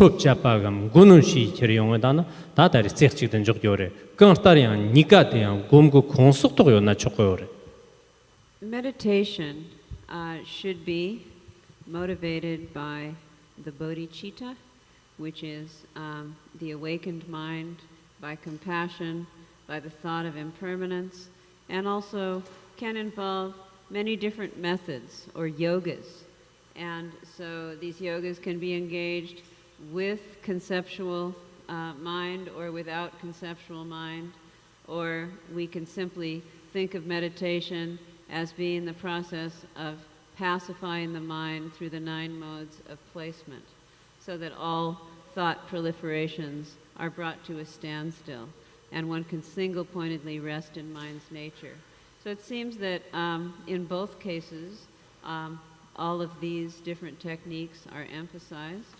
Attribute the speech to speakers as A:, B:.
A: 법자빠감 군우시 처리용에다나 다다리 섹치든 적요래 깡따리안 니까대한 곰고 공속도 요나 초고요래.
B: Meditation should be motivated by the bodhicitta, which is the awakened mind, by compassion, by the thought of impermanence, and also can involve many different methods or yogas. And so these yogas can be engaged with conceptual mind or without conceptual mind, or we can simply think of meditation as being the process of pacifying the mind through the 9 modes of placement, so that all thought proliferations are brought to a standstill, and one can single-pointedly rest in mind's nature. So it seems that in both cases, all of these different techniques are emphasized.